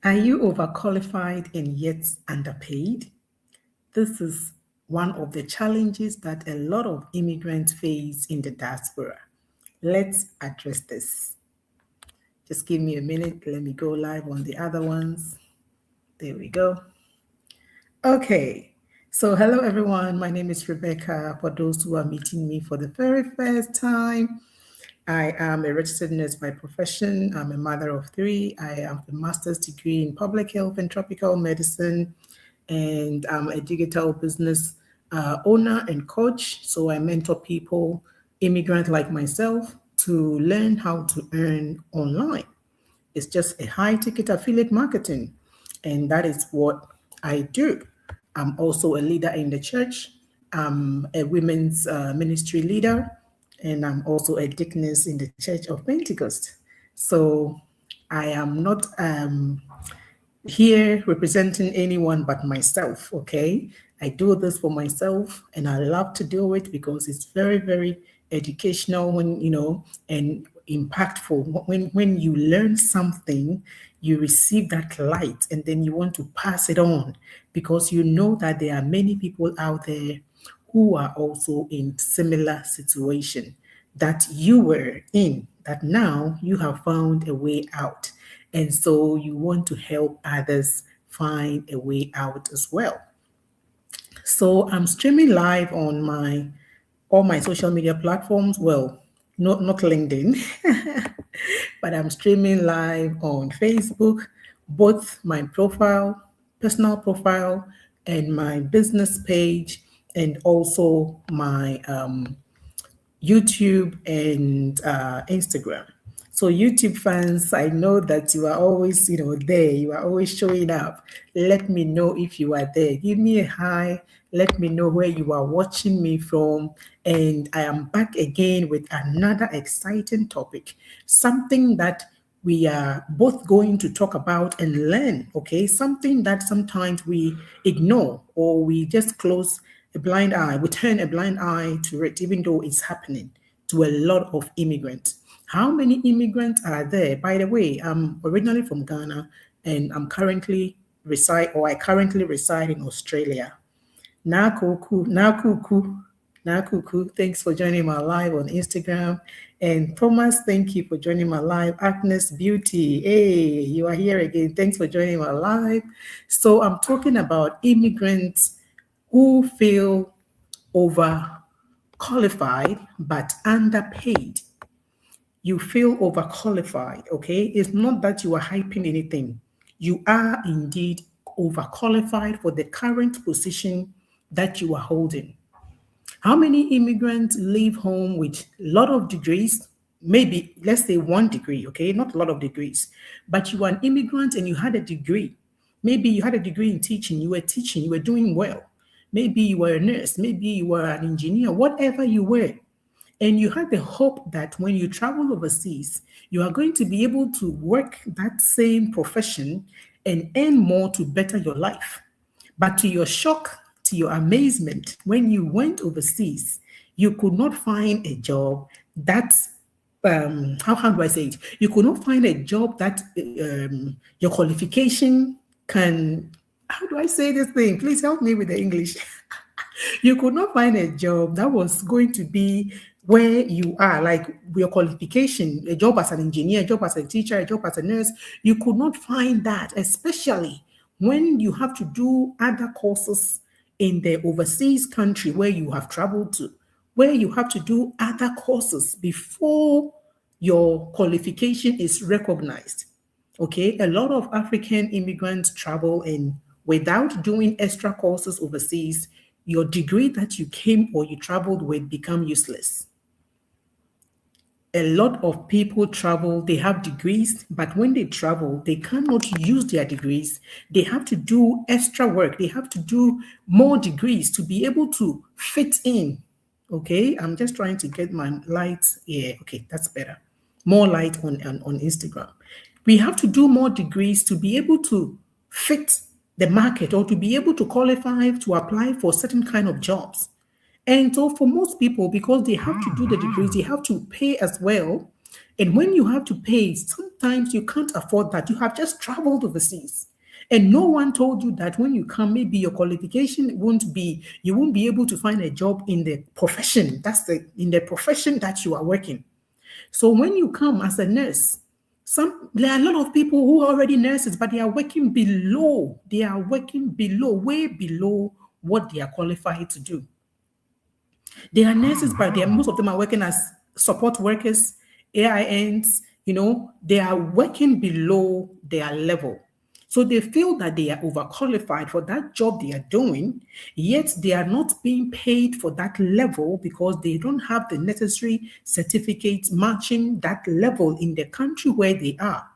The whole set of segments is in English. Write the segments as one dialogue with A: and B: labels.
A: Are you overqualified and yet underpaid? This is one of the challenges that a lot of immigrants face in the diaspora. Let's address this. Just give me a minute. Let me go live on the other ones. There we go. Okay. So, hello everyone. My name is Rebecca. For those who are meeting me for the very first time, I am a registered nurse by profession. I'm a mother of three. I have a master's degree in public health and tropical medicine, and I'm a digital business owner and coach. So I mentor people, immigrant like myself, to learn how to earn online. It's just a high ticket affiliate marketing, and that is what I do. I'm also a leader in the church. I'm a women's ministry leader, and I'm also a deaconess in the Church of Pentecost. So I am not here representing anyone but myself, okay? I do this for myself and I love to do it because it's very, very educational and impactful. When you learn something, you receive that light and then you want to pass it on because you know that there are many people out there who are also in similar situation that you were in, that now you have found a way out. And so you want to help others find a way out as well. So I'm streaming live on my all my social media platforms. Well, not LinkedIn, but I'm streaming live on Facebook, both my profile, personal profile, and my business page, and also my YouTube and Instagram. So YouTube fans, I know that you are always, there. You are always showing up. Let me know if you are there. Give me a hi. Let me know where you are watching me from. And I am back again with another exciting topic, something that we are both going to talk about and learn, okay? Something that sometimes we ignore or we just close a blind eye, we turn a blind eye to it, even though it's happening to a lot of immigrants. How many immigrants are there? By the way, I'm originally from Ghana and I currently reside in Australia. Nakuku, Nakuku, Nakuku, thanks for joining my live on Instagram. And Thomas, thank you for joining my live. Agnes Beauty, hey, you are here again. Thanks for joining my live. So I'm talking about immigrants who feel overqualified but underpaid. You feel overqualified, okay? It's not that you are hyping anything. You are indeed overqualified for the current position that you are holding. How many immigrants leave home with a lot of degrees? Maybe, let's say 1 degree, okay? Not a lot of degrees. But you are an immigrant and you had a degree. Maybe you had a degree in teaching, you were doing well. Maybe you were a nurse, maybe you were an engineer, whatever you were. And you had the hope that when you travel overseas, you are going to be able to work that same profession and earn more to better your life. But to your shock, to your amazement, when you went overseas, you could not find a job that, how do I say it? You could not find a job that your qualification can, how do I say this thing? Please help me with the English. You could not find a job that was going to be where you are, like your qualification, a job as an engineer, a job as a teacher, a job as a nurse. You could not find that, especially when you have to do other courses in the overseas country where you have traveled to, where you have to do other courses before your qualification is recognized. Okay, a lot of African immigrants travel and without doing extra courses overseas, your degree that you came or you traveled with become useless. A lot of people travel, they have degrees, but when they travel, they cannot use their degrees. They have to do extra work. They have to do more degrees to be able to fit in. Okay, I'm just trying to get my lights here. Okay, that's better. More light on Instagram. We have to do more degrees to be able to fit the market or to be able to qualify to apply for certain kind of jobs. And so for most people, because they have to do the degrees, they have to pay as well. And when you have to pay, sometimes you can't afford that. You have just traveled overseas. And no one told you that when you come, maybe your qualification you won't be able to find a job in the profession. In the profession that you are working. So when you come as a nurse, there are a lot of people who are already nurses, but they are working below. They are working below, way below what they are qualified to do. They are nurses, but most of them are working as support workers, AINs. They are working below their level. So they feel that they are overqualified for that job they are doing, yet they are not being paid for that level because they don't have the necessary certificates matching that level in the country where they are.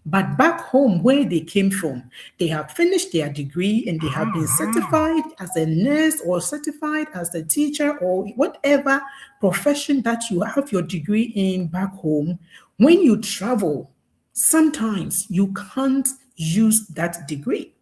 A: But back home where they came from, they have finished their degree and they have been certified as a nurse or certified as a teacher or whatever profession that you have your degree in back home. When you travel, sometimes you can't use that degree.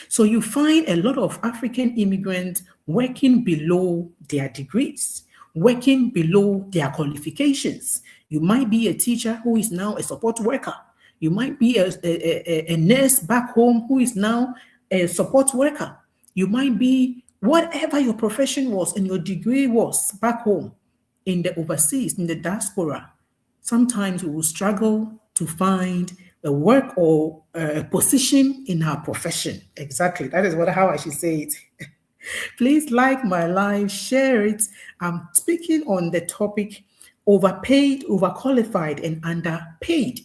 A: So you find a lot of African immigrants working below their degrees, working below their qualifications. You might be a teacher who is now a support worker. You might be a nurse back home who is now a support worker. You might be whatever your profession was and your degree was back home in the overseas, in the diaspora. Sometimes we will struggle to find a work or a position in our profession. Exactly. That is how I should say it. Please like my live, share it. I'm speaking on the topic overpaid, overqualified, and underpaid.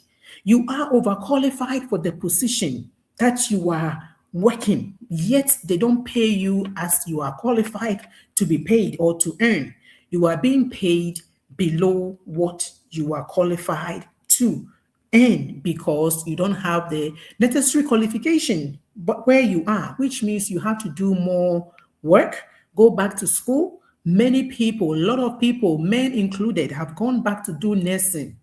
A: You are overqualified for the position that you are working, yet they don't pay you as you are qualified to be paid or to earn. You are being paid below what you are qualified to earn because you don't have the necessary qualification but where you are, which means you have to do more work, go back to school. Many people, a lot of people, men included, have gone back to do nursing.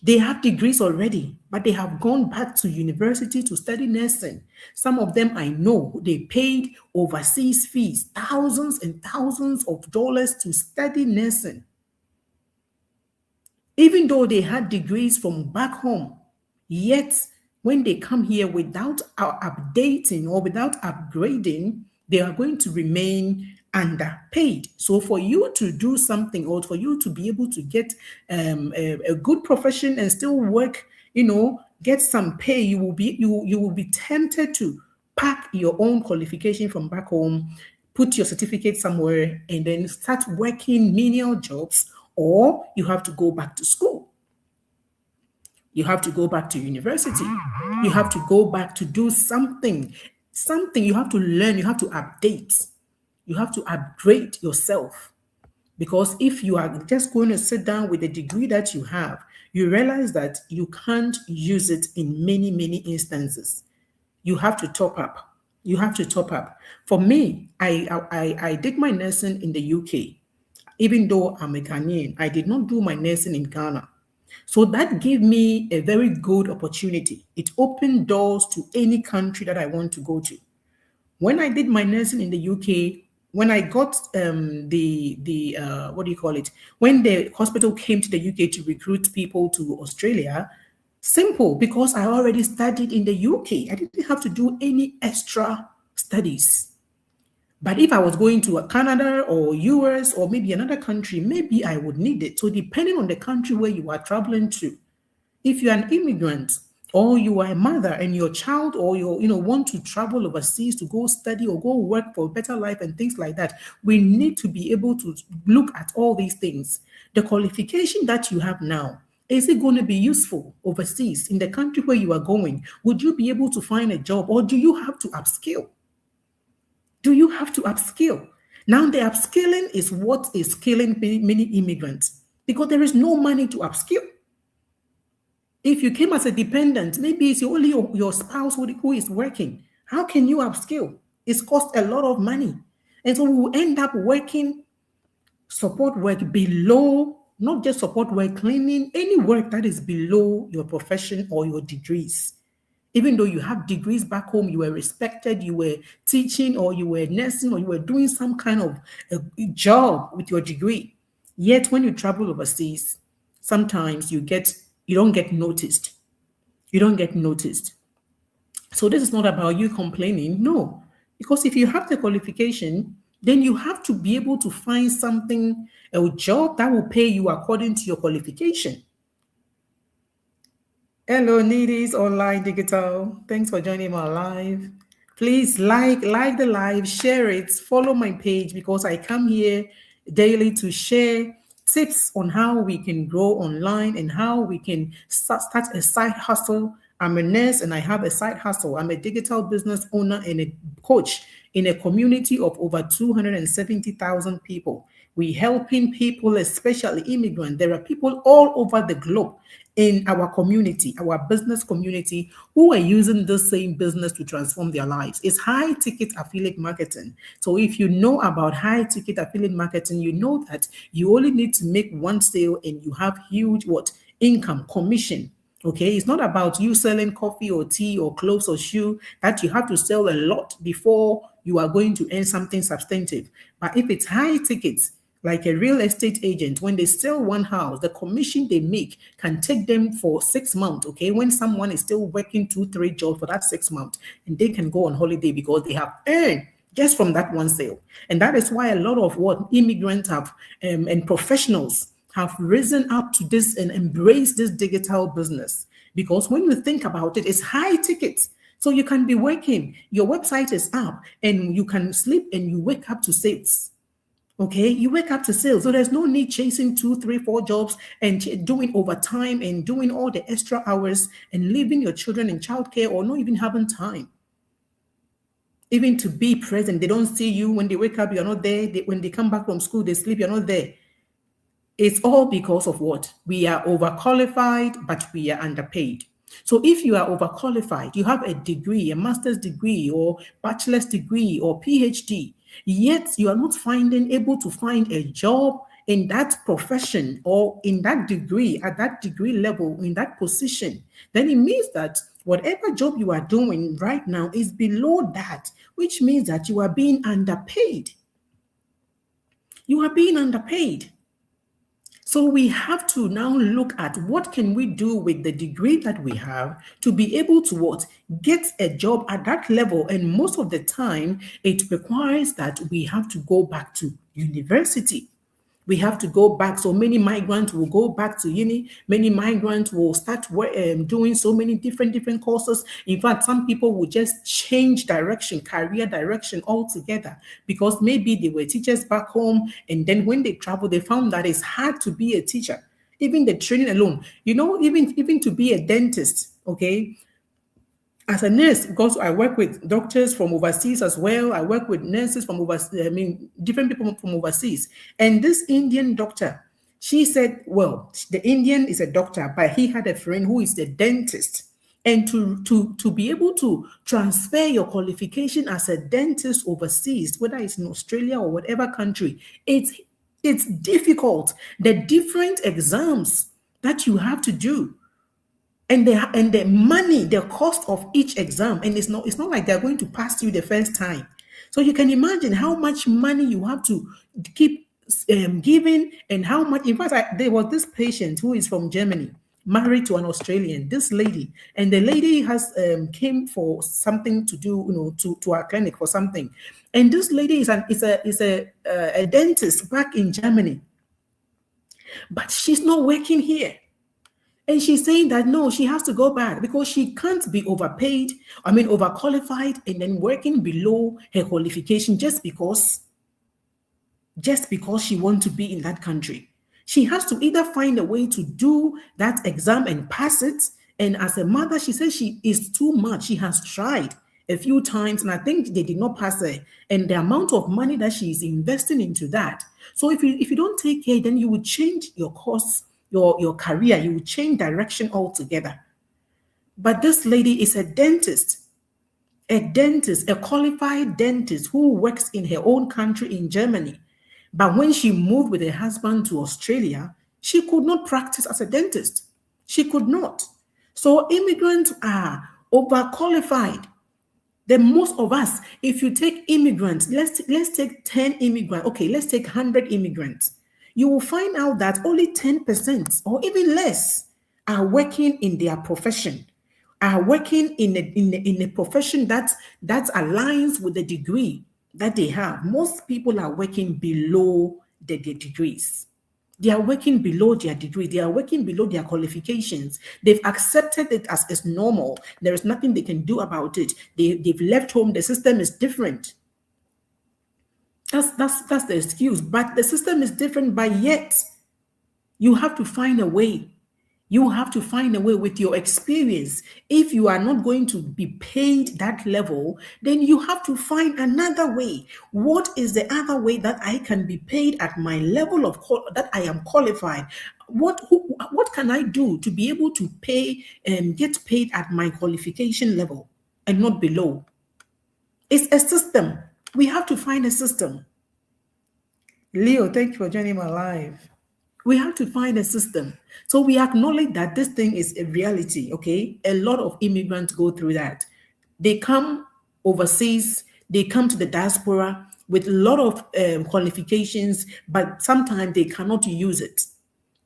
A: They have degrees already, but they have gone back to university to study nursing. Some of them I know, they paid overseas fees, thousands and thousands of dollars to study nursing. Even though they had degrees from back home, yet when they come here without updating or without upgrading, they are going to remain underpaid. So for you to do something or for you to be able to get a good profession and still work, get some pay, you will be tempted to pack your own qualification from back home, put your certificate somewhere, and then start working menial jobs, or you have to go back to school. You have to go back to university. You have to go back to do something. You have to learn, you have to update. You have to upgrade yourself. Because if you are just going to sit down with the degree that you have, you realize that you can't use it in many, many instances. You have to top up. You have to top up. For me, I did my nursing in the UK. Even though I'm a Ghanaian, I did not do my nursing in Ghana. So that gave me a very good opportunity. It opened doors to any country that I want to go to. When I did my nursing in the UK, when I got what do you call it? When the hospital came to the UK to recruit people to Australia, simple, because I already studied in the UK. I didn't have to do any extra studies. But if I was going to Canada or US or maybe another country, maybe I would need it. So depending on the country where you are traveling to, if you're an immigrant or you are a mother and your child or want to travel overseas to go study or go work for a better life and things like that, we need to be able to look at all these things. The qualification that you have now, is it going to be useful overseas in the country where you are going? Would you be able to find a job, or do you have to upskill? Do you have to upskill? Now, the upskilling is what is killing many immigrants because there is no money to upskill. If you came as a dependent, maybe it's only your spouse who is working. How can you upskill? It's cost a lot of money. And so we will end up working support work below, not just support work, cleaning, any work that is below your profession or your degrees. Even though you have degrees back home, you were respected, you were teaching or you were nursing or you were doing some kind of a job with your degree. Yet when you travel overseas, sometimes you get You don't get noticed. You don't get noticed. So this is not about you complaining. No. Because if you have the qualification, then you have to be able to find something, a job that will pay you according to your qualification. Hello, Needies Online Digital. Thanks for joining my live. Please like the live, share it, follow my page because I come here daily to share tips on how we can grow online and how we can start a side hustle. I'm a nurse and I have a side hustle. I'm a digital business owner and a coach in a community of over 270,000 people. We helping people, especially immigrants. There are people all over the globe in our community, our business community, who are using the same business to transform their lives. It's high ticket affiliate marketing. So if you know about high ticket affiliate marketing, you know that you only need to make one sale and you have huge income, commission. Okay, it's not about you selling coffee or tea or clothes or shoe that you have to sell a lot before you are going to earn something substantive. But if it's high tickets, like a real estate agent, when they sell one house, the commission they make can take them for 6 months. Okay, when someone is still working 2, 3 jobs for that 6 months, and they can go on holiday because they have earned just from that one sale. And that is why a lot of what immigrants have and professionals have risen up to this and embraced this digital business. Because when you think about it, it's high tickets. So you can be working, your website is up, and you can sleep and you wake up to sales. Okay, you wake up to sales. So there's no need chasing 2, 3, 4 jobs and doing overtime and doing all the extra hours and leaving your children in childcare or not even having time. Even to be present, they don't see you. When they wake up, you're not there. When they come back from school, they sleep, you're not there. It's all because of what? We are overqualified, but we are underpaid. So if you are overqualified, you have a degree, a master's degree or bachelor's degree or PhD, yet you are not able to find a job in that profession or in that degree, at that degree level, in that position, then it means that whatever job you are doing right now is below that, which means that you are being underpaid. You are being underpaid. So we have to now look at what can we do with the degree that we have to be able to get a job at that level. And most of the time, it requires that we have to go back to university. We have to go back. So many migrants will go back to uni. Many migrants will start doing so many different courses. In fact, some people will just change direction, career direction altogether, because maybe they were teachers back home. And then when they travel, they found that it's hard to be a teacher. Even the training alone, even to be a dentist, okay? As a nurse, because I work with doctors from overseas as well, I work with nurses from overseas, different people from overseas. And this Indian doctor, she said, well, the Indian is a doctor, but he had a friend who is a dentist. And to be able to transfer your qualification as a dentist overseas, whether it's in Australia or whatever country, it's difficult. The different exams that you have to do, and the money, the cost of each exam, and it's not like they're going to pass you the first time. So you can imagine how much money you have to keep giving, and how much. In fact, there was this patient who is from Germany, married to an Australian. This lady, and the lady has came for something to do, to our clinic for something, and this lady is a dentist back in Germany, but she's not working here. And she's saying that no, she has to go back because she can't be overqualified, and then working below her qualification just because she wants to be in that country. She has to either find a way to do that exam and pass it. And as a mother, she says she is too much. She has tried a few times, and I think they did not pass her. And the amount of money that she is investing into that. So if you don't take care, then you will change your course, your career, you will change direction altogether. But this lady is a dentist, a qualified dentist who works in her own country in Germany. But when she moved with her husband to Australia, she could not practice as a dentist. She could not. So immigrants are overqualified. The most of us, if you take immigrants, let's take 10 immigrants. Okay, let's take 100 immigrants. You will find out that only 10% or even less are working in their profession, are working in a profession that aligns with the degree that they have. Most people are working below their degrees. They are working below their degree. They are working below their qualifications. They've accepted it as normal. There is nothing they can do about it. They've left home. The system is different. That's the excuse. But the system is different, but yet you have to find a way. You have to find a way with your experience. If you are not going to be paid that level, then you have to find another way. What is the other way that I can be paid at my level of that I am qualified? What can I do to be able to pay and get paid at my qualification level and not below? It's a system. We have to find a system. Leo, thank you for joining my live. We have to find a system. So we acknowledge that this thing is a reality, okay? A lot of immigrants go through that. They come overseas, they come to the diaspora with a lot of qualifications, but sometimes they cannot use it.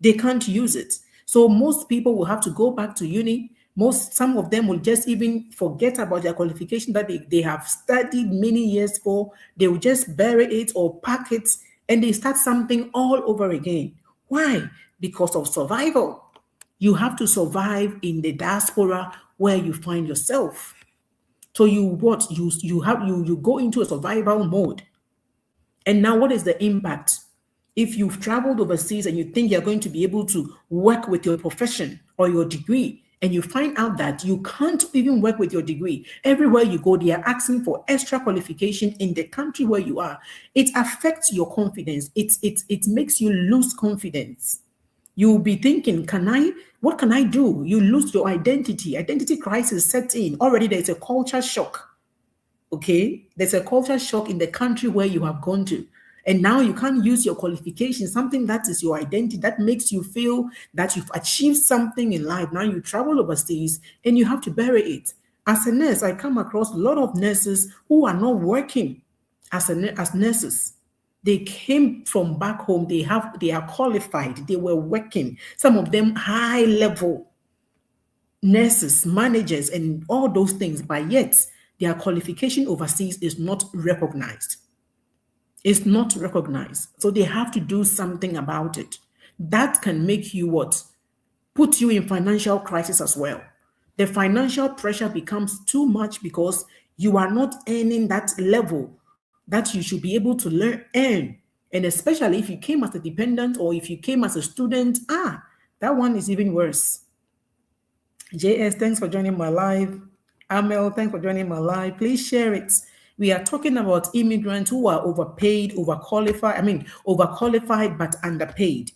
A: They can't use it. So most people will have to go back to uni. Some of them will just even forget about their qualification that they have studied many years for. They will just bury it or pack it, and they start something all over again. Why? Because of survival. You have to survive in the diaspora where you find yourself. So you go into a survival mode. And now what is the impact? If you've traveled overseas and you think you're going to be able to work with your profession or your degree, and you find out that you can't even work with your degree, everywhere you go, they are asking for extra qualification in the country where you are. It affects your confidence. It makes you lose confidence. You'll be thinking, what can I do? You lose your identity. Identity crisis sets in. Already there's a culture shock. Okay? There's a culture shock in the country where you have gone to. And now you can't use your qualification, something that is your identity, that makes you feel that you've achieved something in life. Now you travel overseas and you have to bury it. As a nurse, I come across a lot of nurses who are not working as nurses. They came from back home. They are qualified. They were working. Some of them high level nurses, managers, and all those things. But yet their qualification overseas is not recognized. It's not recognized. So they have to do something about it. That can make you what? Put you in financial crisis as well. The financial pressure becomes too much because you are not earning that level that you should be able to earn. And especially if you came as a dependent or if you came as a student, that one is even worse. JS, thanks for joining my live. Amel, thanks for joining my live. Please share it. We are talking about immigrants who are overqualified but underpaid.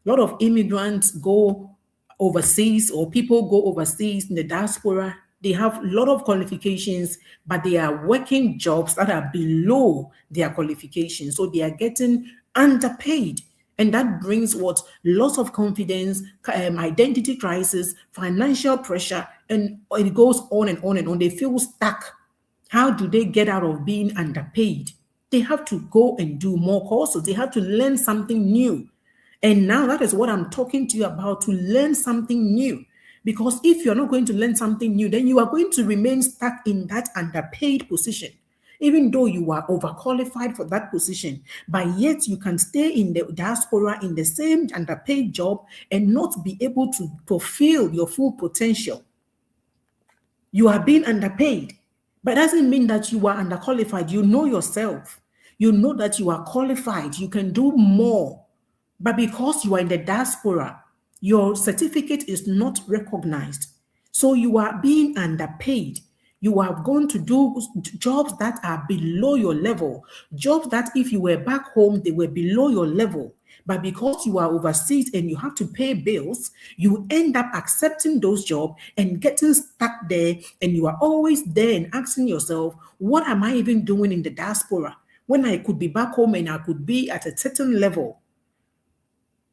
A: A lot of immigrants go overseas, or people go overseas in the diaspora. They have a lot of qualifications, but they are working jobs that are below their qualifications. So they are getting underpaid. And that brings loss of confidence, identity crisis, financial pressure, and it goes on and on and on. They feel stuck. How do they get out of being underpaid? They have to go and do more courses. They have to learn something new. And now that is what I'm talking to you about, to learn something new. Because if you're not going to learn something new, then you are going to remain stuck in that underpaid position, even though you are overqualified for that position. But yet you can stay in the diaspora in the same underpaid job and not be able to fulfill your full potential. You are being underpaid. But it doesn't mean that you are underqualified. You know yourself. You know that you are qualified. You can do more. But because you are in the diaspora, your certificate is not recognized. So you are being underpaid. You are going to do jobs that are below your level. Jobs that if you were back home, they were below your level. But because you are overseas and you have to pay bills, you end up accepting those jobs and getting stuck there. And you are always there and asking yourself, what am I even doing in the diaspora when I could be back home and I could be at a certain level?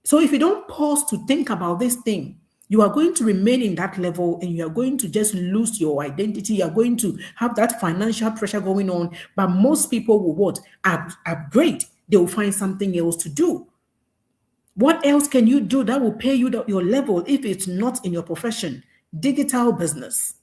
A: So if you don't pause to think about this thing, you are going to remain in that level and you are going to just lose your identity. You are going to have that financial pressure going on. But most people will upgrade. They will find something else to do. What else can you do that will pay you your level if it's not in your profession? Digital business.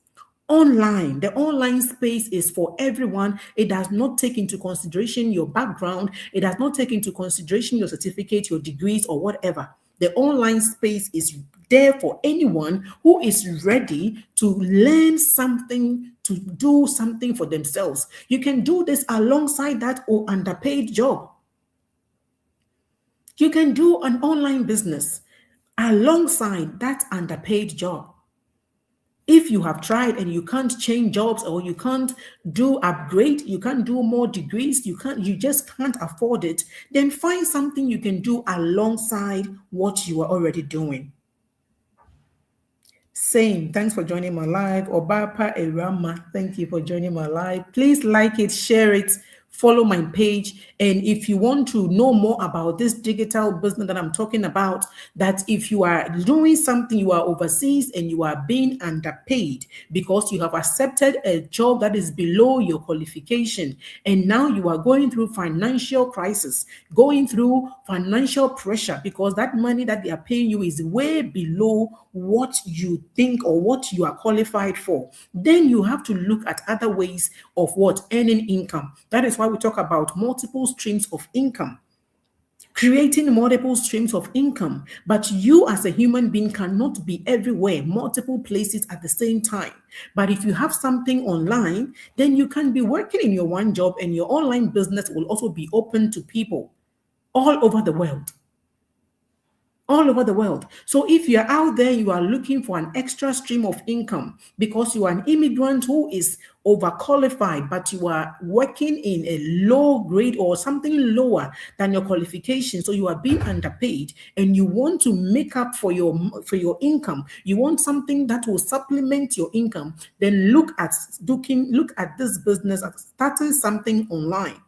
A: Online, the online space is for everyone. It does not take into consideration your background. It does not take into consideration your certificate, your degrees, or whatever. The online space is there for anyone who is ready to learn something, to do something for themselves. You can do this alongside that or underpaid job. You can do an online business alongside that underpaid job. If you have tried and you can't change jobs or you can't do upgrade, you can't do more degrees, you just can't afford it, then find something you can do alongside what you are already doing. Same. Thanks for joining my live. Obapa Erama, thank you for joining my live. Please like it, share it, follow my page. And if you want to know more about this digital business that I'm talking about, that if you are doing something, you are overseas and you are being underpaid because you have accepted a job that is below your qualification, and now you are going through financial crisis, going through financial pressure because that money that they are paying you is way below what you think or what you are qualified for, then you have to look at other ways of what earning income. That is why we talk about multiple streams of income, creating multiple streams of income. But you as a human being cannot be everywhere, multiple places at the same time. But if you have something online, then you can be working in your one job and your online business will also be open to people all over the world. All over the world. So if you're out there, you are looking for an extra stream of income because you are an immigrant who is overqualified, but you are working in a low grade or something lower than your qualification. So you are being underpaid and you want to make up for your income. You want something that will supplement your income. Then look at this business, at starting something online.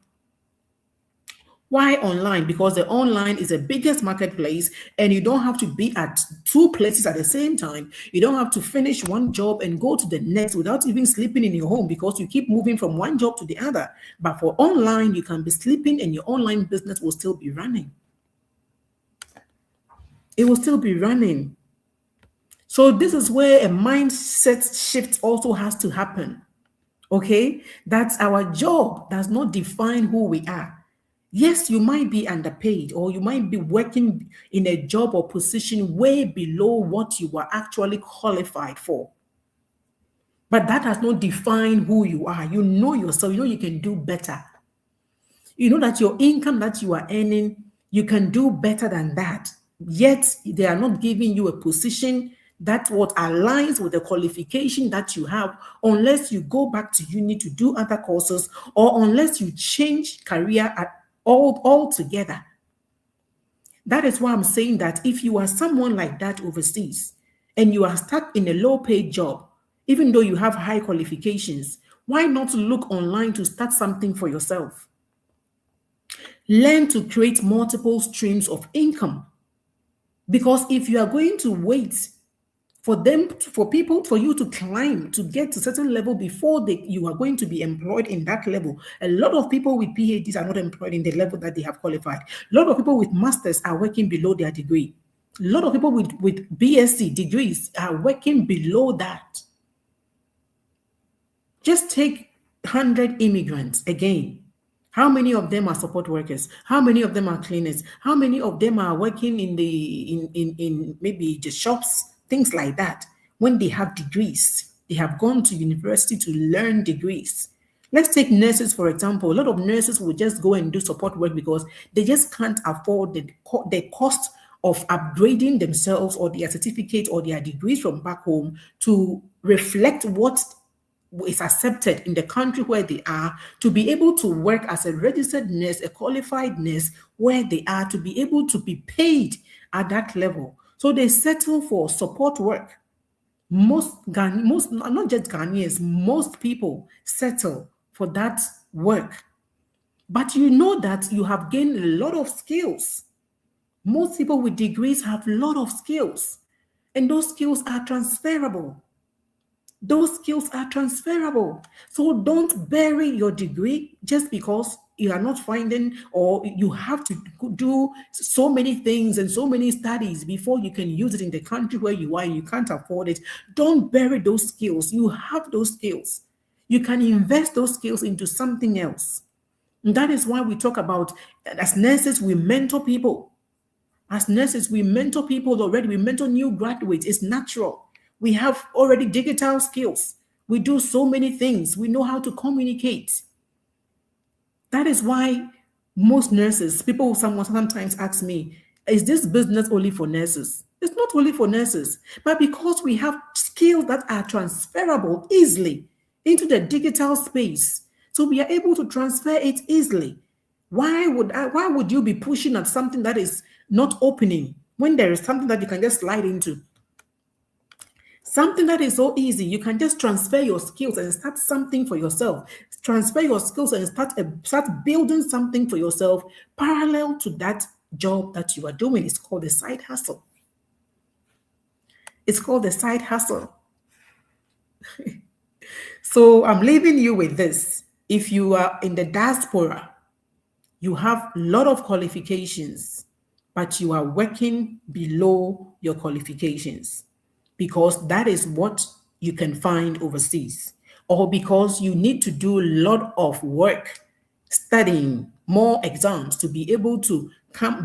A: Why online? Because the online is the biggest marketplace and you don't have to be at two places at the same time. You don't have to finish one job and go to the next without even sleeping in your home because you keep moving from one job to the other. But for online, you can be sleeping and your online business will still be running. It will still be running. So this is where a mindset shift also has to happen. Okay? That's our job does not define who we are. Yes, you might be underpaid or you might be working in a job or position way below what you are actually qualified for. But that does not define who you are. You know yourself, you know you can do better. You know that your income that you are earning, you can do better than that. Yet they are not giving you a position that what aligns with the qualification that you have, unless you go back to uni to do other courses or unless you change career altogether. That is why I'm saying that if you are someone like that overseas and you are stuck in a low paid job, even though you have high qualifications, why not look online to start something for yourself? Learn to create multiple streams of income. Because if you are going to wait for you to climb to get to a certain level before you are going to be employed in that level. A lot of people with PhDs are not employed in the level that they have qualified. A lot of people with masters are working below their degree. A lot of people with BSc degrees are working below that. Just take 100 immigrants again. How many of them are support workers? How many of them are cleaners? How many of them are working in maybe the shops, things like that? When they have degrees, they have gone to university to learn degrees. Let's take nurses, for example. A lot of nurses will just go and do support work because they just can't afford the cost of upgrading themselves or their certificate or their degrees from back home to reflect what is accepted in the country where they are, to be able to work as a registered nurse, a qualified nurse where they are, to be able to be paid at that level. So they settle for support work. Most not just Ghanaians, most people settle for that work. But you know that you have gained a lot of skills. Most people with degrees have a lot of skills, and those skills are transferable. Those skills are transferable. So don't bury your degree just because you are not finding, or you have to do so many things and so many studies before you can use it in the country where you are and you can't afford it, don't bury those skills. You have those skills. You can invest those skills into something else. And that is why we talk about, as nurses, we mentor people. As nurses, we mentor people already. We mentor new graduates. It's natural. We have already digital skills. We do so many things. We know how to communicate. That is why most nurses, people sometimes ask me, is this business only for nurses? It's not only for nurses, but because we have skills that are transferable easily into the digital space, so we are able to transfer it easily. Why would you be pushing at something that is not opening when there is something that you can just slide into? Something that is so easy, you can just transfer your skills and start something for yourself. Transfer your skills and start building something for yourself parallel to that job that you are doing. It's called a side hustle. It's called a side hustle. So I'm leaving you with this. If you are in the diaspora, you have a lot of qualifications, but you are working below your qualifications, because that is what you can find overseas, or because you need to do a lot of work studying more exams to be able to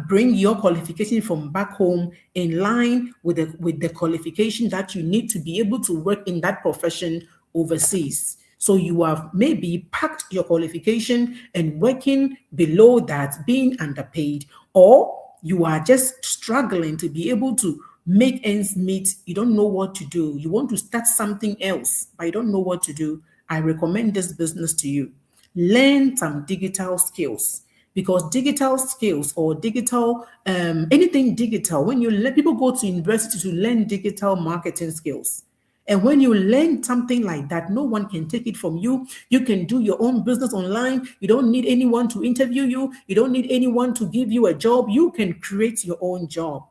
A: bring your qualification from back home in line with the qualification that you need to be able to work in that profession overseas. So you have maybe packed your qualification and working below that, being underpaid, or you are just struggling to be able to make ends meet. You don't know what to do. You want to start something else, but you don't know what to do. I recommend this business to you. Learn some digital skills, because digital skills or digital, anything digital, when you let people go to university to learn digital marketing skills. And when you learn something like that, no one can take it from you. You can do your own business online. You don't need anyone to interview you. You don't need anyone to give you a job. You can create your own job.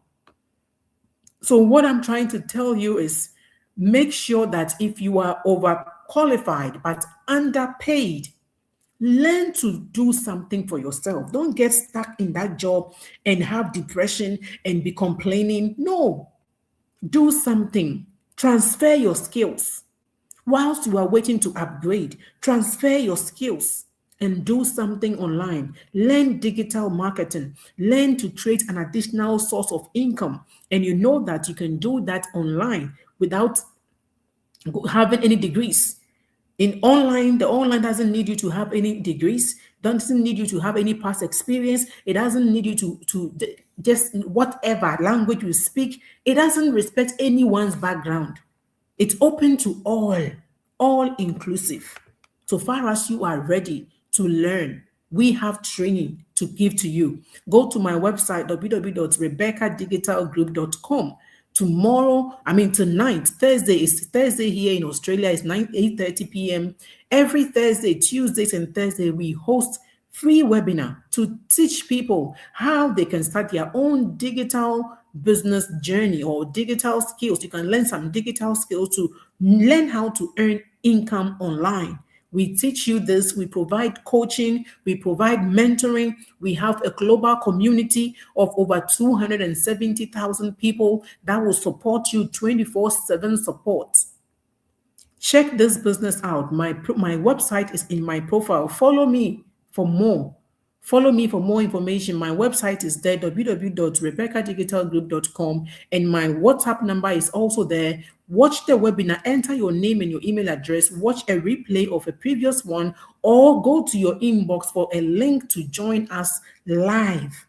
A: So what I'm trying to tell you is, make sure that if you are overqualified but underpaid, learn to do something for yourself. Don't get stuck in that job and have depression and be complaining. No, do something. Transfer your skills. Whilst you are waiting to upgrade, transfer your skills and do something online. Learn digital marketing. Learn to create an additional source of income. And you know that you can do that online without having any degrees. In online, the online doesn't need you to have any degrees, doesn't need you to have any past experience. It doesn't need you to just whatever language you speak. It doesn't respect anyone's background. It's open to all inclusive. So far as you are ready to learn, we have training to give to you. Go to my website, www.rebeccadigitalgroup.com. Tonight, Thursday here in Australia is 8:30 p.m. Every Thursday, Tuesdays and Thursday, we host free webinar to teach people how they can start their own digital business journey or digital skills. You can learn some digital skills to learn how to earn income online. We teach you this. We provide coaching. We provide mentoring. We have a global community of over 270,000 people that will support you 24/7 support. Check this business out. My website is in my profile. Follow me for more. Follow me for more information. My website is there, www.rebeccadigitalgroup.com, and my WhatsApp number is also there. Watch the webinar, enter your name and your email address, watch a replay of a previous one, or go to your inbox for a link to join us live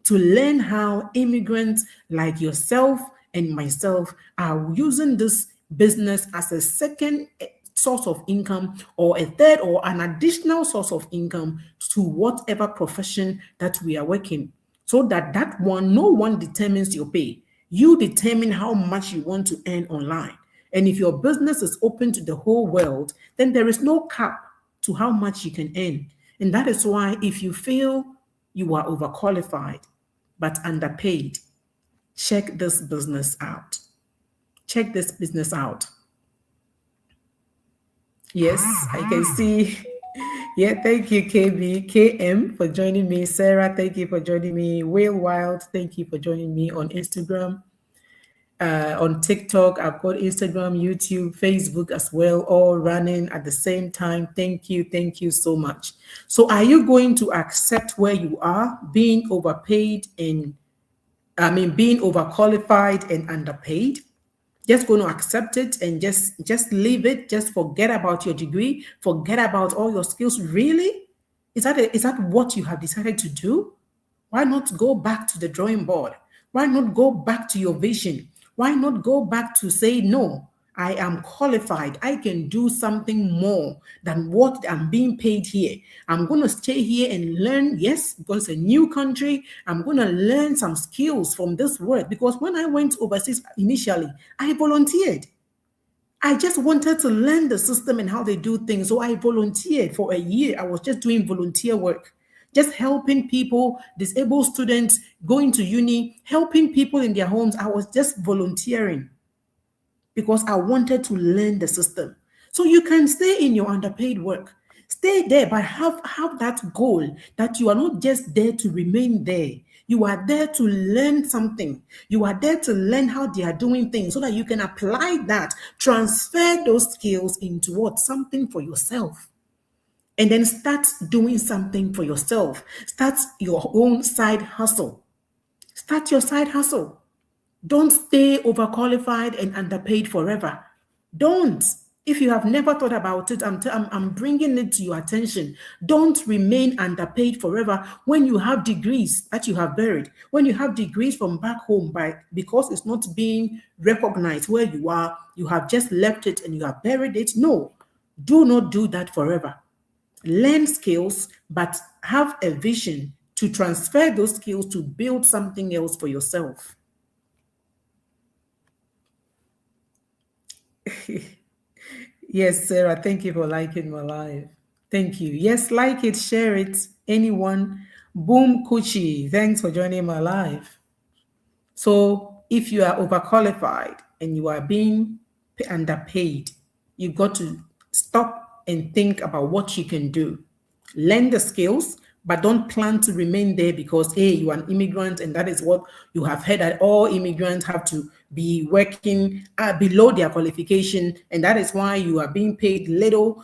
A: to learn how immigrants like yourself and myself are using this business as a second source of income, or a third or an additional source of income to whatever profession that we are working, so that no one determines your pay. You determine how much you want to earn online. And if your business is open to the whole world, then there is no cap to how much you can earn. And that is why, if you feel you are overqualified but underpaid, check this business out. Check this business out. Yes, I can see Yeah, thank you, KM, for joining me. Sarah, thank you for joining me. Will Wild, thank you for joining me on Instagram, on TikTok. I've got Instagram, YouTube, Facebook as well, all running at the same time. Thank you so much. So, are you going to accept where you are, being overpaid and being overqualified and underpaid? Just going to accept it and just leave it, just forget about your degree, forget about all your skills? Really, is that what you have decided to do? Why not go back to the drawing board? Why not go back to your vision? Why not go back to say, no, I am qualified. I can do something more than what I'm being paid here. I'm going to stay here and learn. Yes, because it's a new country. I'm going to learn some skills from this work. Because when I went overseas initially, I volunteered. I just wanted to learn the system and how they do things. So I volunteered for a year. I was just doing volunteer work, just helping people, disabled students going to uni, helping people in their homes. I was just volunteering because I wanted to learn the system. So you can stay in your underpaid work. Stay there, but have that goal that you are not just there to remain there. You are there to learn something. You are there to learn how they are doing things so that you can apply that, transfer those skills into what? Something for yourself. And then start doing something for yourself. Start your own side hustle. Start your side hustle. Don't stay overqualified and underpaid forever. Don't. If you have never thought about it, I'm bringing it to your attention. Don't remain underpaid forever when you have degrees that you have buried, when you have degrees from back home, because it's not being recognized where you are, you have just left it and you have buried it. No, do not do that forever. Learn skills, but have a vision to transfer those skills to build something else for yourself. Yes, Sarah, thank you for liking my live. Thank you. Yes, like it, share it. Anyone? Boom Kuchi, thanks for joining my live. So if you are overqualified and you are being underpaid, you got to stop and think about what you can do. Learn the skills, but don't plan to remain there because, hey, you are an immigrant, and that is what you have heard, that all immigrants have to be working below their qualification, and that is why you are being paid little,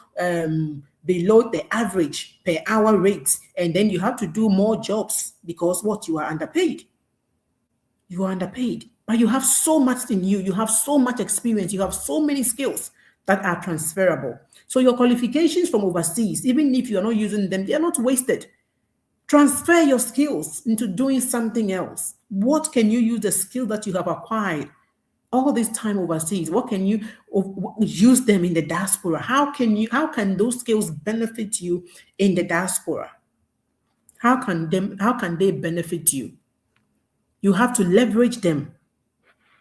A: below the average per hour rate, and then you have to do more jobs because what? You are underpaid. You are underpaid, but you have so much in you. You have so much experience. You have so many skills that are transferable. So your qualifications from overseas, even if you are not using them, they are not wasted. Transfer your skills into doing something else. What can you use the skill that you have acquired all this time overseas? What can you use them in the diaspora? How can those skills benefit you in the diaspora? How can they benefit you? You have to leverage them.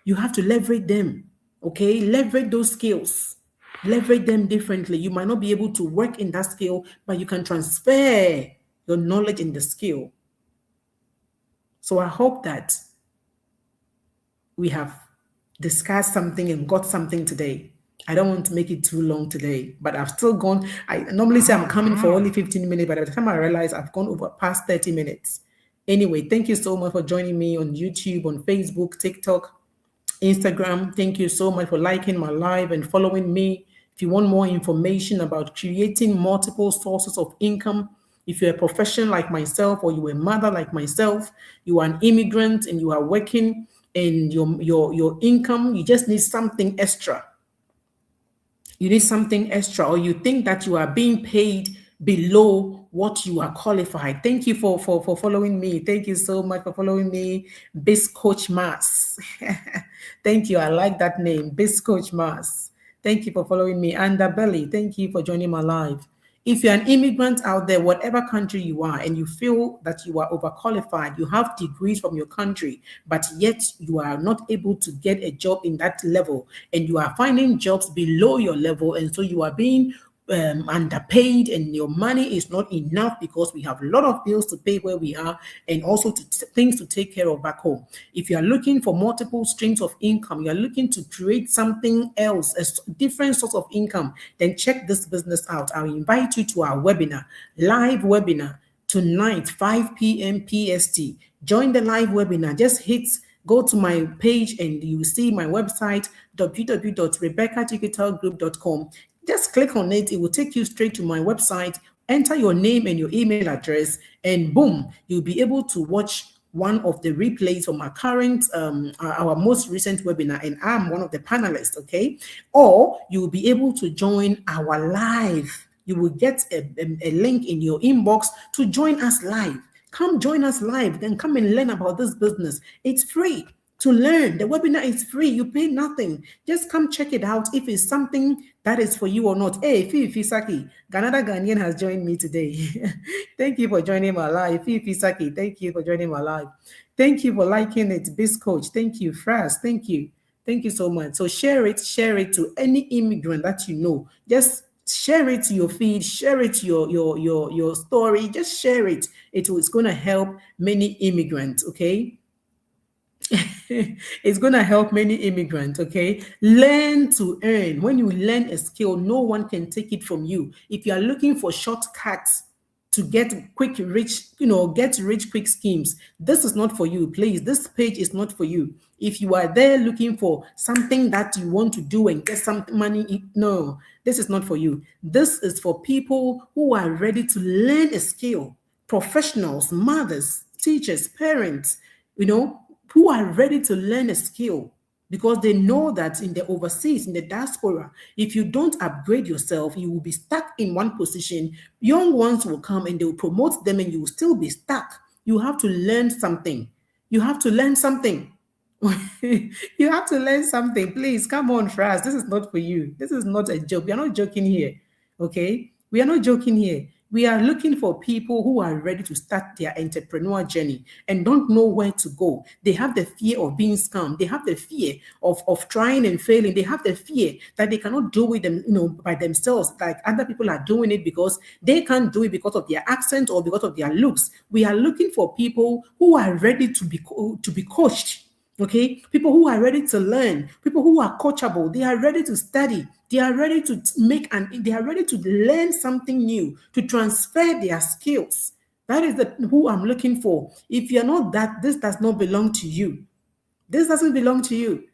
A: You have to leverage them. Okay? Leverage those skills. Leverage them differently. You might not be able to work in that skill, but you can transfer your knowledge in the skill. So I hope that we have discussed something and got something today. I don't want to make it too long today, but I've still gone. I normally say I'm coming for only 15 minutes, but by the time I realize I've gone over past 30 minutes. Anyway, thank you so much for joining me on YouTube, on Facebook, TikTok, Instagram. Thank you so much for liking my live and following me. If you want more information about creating multiple sources of income, if you're a professional like myself, or you're a mother like myself, you are an immigrant and you are working, and your income, you just need something extra. You need something extra, or you think that you are being paid below what you are qualified. Thank you for following me. Thank you so much for following me, Biz Coach Mars. Thank you. I like that name, Biz Coach Mars. Thank you for following me. Underbelly, thank you for joining my live. If you're an immigrant out there, whatever country you are, and you feel that you are overqualified, you have degrees from your country, but yet you are not able to get a job in that level, and you are finding jobs below your level, and so you are being underpaid and your money is not enough because we have a lot of bills to pay where we are and also things to take care of back home. If you are looking for multiple streams of income, you are looking to create something else, a different source of income, then check this business out. I'll invite you to our webinar, live webinar tonight, 5 p.m. PST. Join the live webinar. Just go to my page and you see my website, www.rebeccadigitalgroup.com. Just click on it. It will take you straight to my website. Enter your name and your email address, and boom, you'll be able to watch one of the replays from our most recent webinar, and I'm one of the panelists, okay? Or you'll be able to join our live. You will get a link in your inbox to join us live. Come join us live, then come and learn about this business. It's free to learn. The webinar is free. You pay nothing. Just come check it out if it's something that is for you or not. Hey, Fifi Saki, another Ghanaian has joined me today. Thank you for joining my live. Fifi Saki, thank you for joining my live. Thank you for liking it. Biz Coach, thank you. Fras, thank you. Thank you so much. So share it to any immigrant that you know. Just share it to your feed, share it to your story. Just share it. It's going to help many immigrants, okay? It's going to help many immigrants, okay? Learn to earn. When you learn a skill, no one can take it from you. If you are looking for shortcuts to get quick rich, get rich quick schemes, this is not for you. Please, this page is not for you. If you are there looking for something that you want to do and get some money, no, this is not for you. This is for people who are ready to learn a skill. Professionals, mothers, teachers, parents, who are ready to learn a skill, because they know that in the overseas, in the diaspora, if you don't upgrade yourself, you will be stuck in one position. Young ones will come and they will promote them and you will still be stuck. You have to learn something. You have to learn something. You have to learn something. Please, come on, Fras. This is not for you. This is not a joke. We are not joking here. Okay? We are not joking here. We are looking for people who are ready to start their entrepreneur journey and don't know where to go. They have the fear of being scammed. They have the fear of trying and failing. They have the fear that they cannot do it by themselves, like other people are doing it, because they can't do it because of their accent or because of their looks. We are looking for people who are ready to be coached. Okay, people who are ready to learn, people who are coachable, they are ready to study, they are ready to they are ready to learn something new, to transfer their skills. That is who I'm looking for. If you're not that, this does not belong to you. This doesn't belong to you.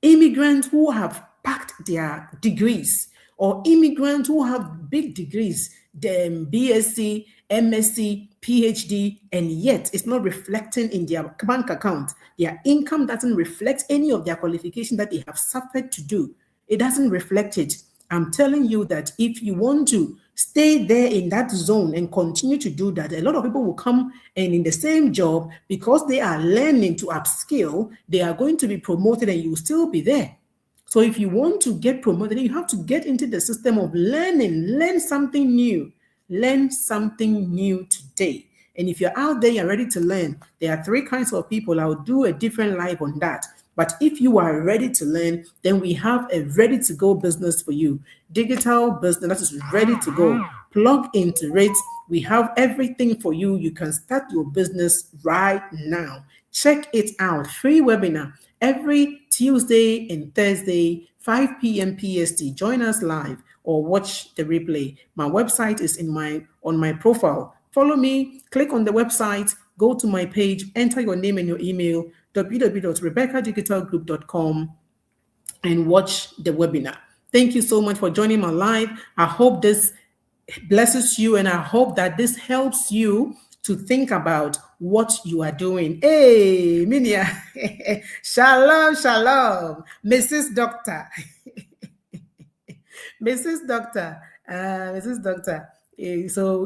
A: Immigrants who have packed their degrees, or immigrants who have big degrees, the BSc, MSc, PhD, and yet it's not reflecting in their bank account. Their income doesn't reflect any of their qualification that they have suffered to do. It doesn't reflect it. I'm telling you that if you want to stay there in that zone and continue to do that, a lot of people will come and in the same job, because they are learning to upskill, they are going to be promoted and you will still be there. So if you want to get promoted, you have to get into the system of learning. Learn something new. Learn something new today. And if you're out there, you're ready to learn, there are 3 kinds of people. I'll do a different live on that. But if you are ready to learn, then we have a ready-to-go business for you. Digital business that is ready to go. Plug into it. We have everything for you. You can start your business right now. Check it out. Free webinar every Tuesday and Thursday, 5 p.m. PST. Join us live or watch the replay. My website is on my profile. Follow me, click on the website, go to my page, enter your name and your email, www.rebeccadigitalgroup.com, and watch the webinar. Thank you so much for joining my live. I hope this blesses you, and I hope that this helps you to think about what you are doing. Hey, Minia. Shalom, shalom, Mrs. Doctor. Mrs. Doctor. Mrs. Doctor. So,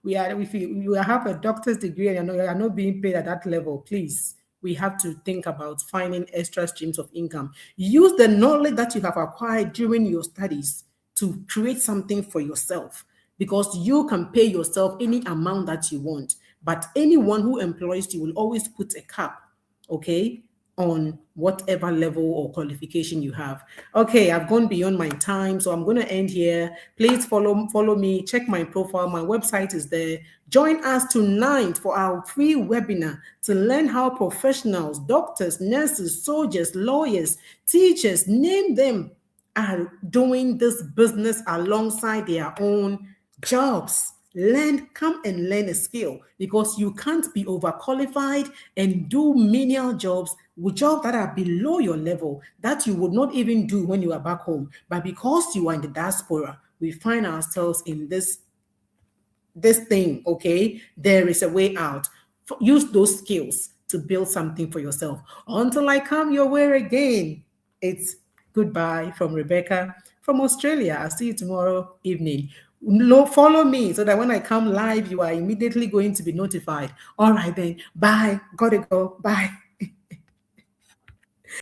A: we have a doctor's degree and you are not being paid at that level. Please, we have to think about finding extra streams of income. Use the knowledge that you have acquired during your studies to create something for yourself, because you can pay yourself any amount that you want. But anyone who employs you will always put a cap, okay, on whatever level or qualification you have. Okay, I've gone beyond my time, so I'm going to end here. Please follow me, check my profile. My website is there. Join us tonight for our free webinar to learn how professionals, doctors, nurses, soldiers, lawyers, teachers, name them, are doing this business alongside their own jobs. Come and learn a skill, because you can't be overqualified and do menial jobs, with jobs that are below your level, that you would not even do when you are back home. But because you are in the diaspora, we find ourselves in this thing. Okay, there is a way out. Use those skills to build something for yourself. Until I come your way again, it's goodbye from Rebecca from Australia. I'll see you tomorrow evening. No, follow me so that when I come live, you are immediately going to be notified. All right then. Bye. Gotta go. Bye.